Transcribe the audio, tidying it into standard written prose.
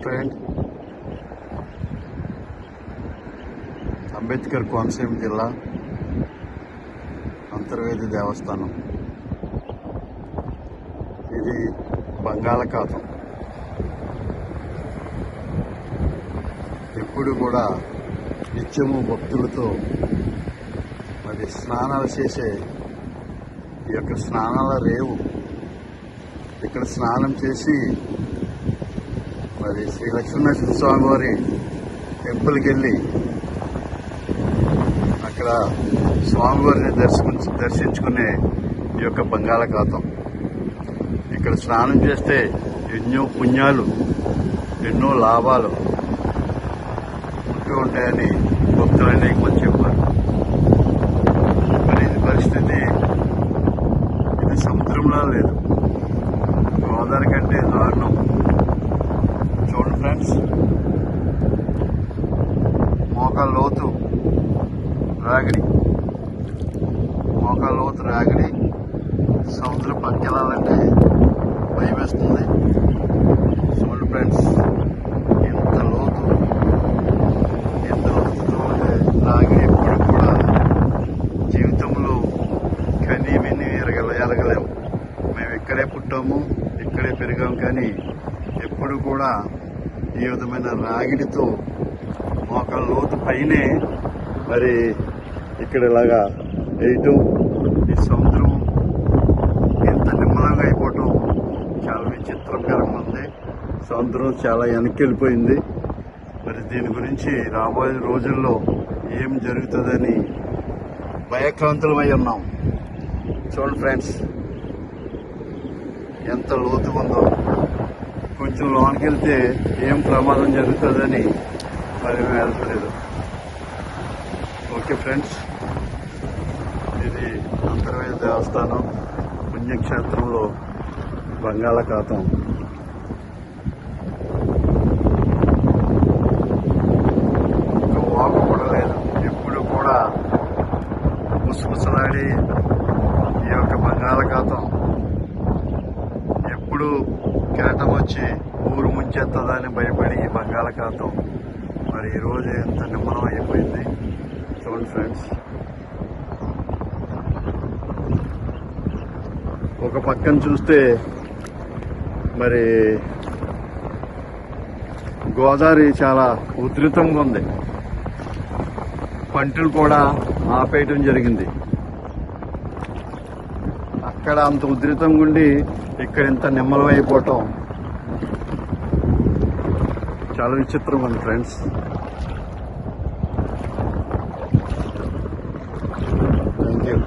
Friend, Ambedkar Konaseema జిల్లా అంతర్వేది దేవస్థానం. ఇది బంగాళాఖాతం. ఎప్పుడు కూడా నిత్యము భక్తులతో మరి స్నానాలు చేసే ఈ యొక్క స్నానాల రేవు. ఇక్కడ స్నానం చేసి మరి శ్రీ లక్ష్మీనరసింహ స్వామి వారి టెంపుల్కి వెళ్ళి అక్కడ స్వామివారిని దర్శించుకునే ఈ యొక్క బంగాళాఖాతం. ఇక్కడ స్నానం చేస్తే ఎన్నో పుణ్యాలు, ఎన్నో లాభాలు ఉంటూ ఉంటాయని భక్తులు అనేక మంది చెప్పారు. మరి ఇది పరిస్థితి ఇది సముద్రంలో లేదు, గోదావరి కంటే దారుణం. చూడండి ఫ్రెండ్స్, మోకాళ్ళ లోతు రాగిడి సముద్రం పక్కెళ్ళాలంటే భయం వేస్తుంది. చూడండి ఫ్రెండ్స్, ఎంత లోతుతో రాగిడి ఎప్పుడు కూడా జీవితంలో కనీ విని ఎరగలేము. మేము ఇక్కడే పుట్టాము, ఇక్కడే పెరిగాము, కానీ ఎప్పుడు కూడా ఈ విధమైన రాగిడితో మోకాళ్ళ లోతు పైనే మరి ఇక్కడ ఇలాగా వేయటం, ఈ సముద్రం ఎంత నిమ్మలంగా అయిపోవటం చాలా విచిత్రకరంగా ఉంది. సముద్రం చాలా వెనక్కి వెళ్ళిపోయింది. మరి దీని గురించి రాబోయే రోజుల్లో ఏం జరుగుతుందని భయక్రాంతులమై ఉన్నాం. చూడండి ఫ్రెండ్స్, ఎంత లోతు ఉందో. కొంచెం లోనికి వెళ్తే ఏం ప్రమాదం జరుగుతుందని మరి మేము వెళ్తలేదు. ఓకే ఫ్రెండ్స్, ఇది అంతర్వేది దేవస్థానం పుణ్యక్షేత్రంలో బంగాళాఖాతం. ఒక వాకు కూడా లేదు, ఎప్పుడు కూడా ముసుముసలాడి ఈ యొక్క బంగాళాఖాతం ఎప్పుడు కేటం వచ్చి ఊరు ముంచెత్తదని భయపడి ఈ బంగాళాఖాతం మరి ఈరోజు ఎంత నిమ్మలం అయిపోయింది. చూడండి ఫ్రెండ్స్, ఒక పక్కన చూస్తే మరి గోదావరి చాలా ఉధృతంగా ఉంది. పంటలు కూడా ఆపేయటం జరిగింది. అక్కడ అంత ఉధృతంగా ఉండి ఇక్కడ ఇంత నిమ్మలం అయిపోవటం చాలా విచిత్రంగా ఉంది ఫ్రెండ్స్. Thank you.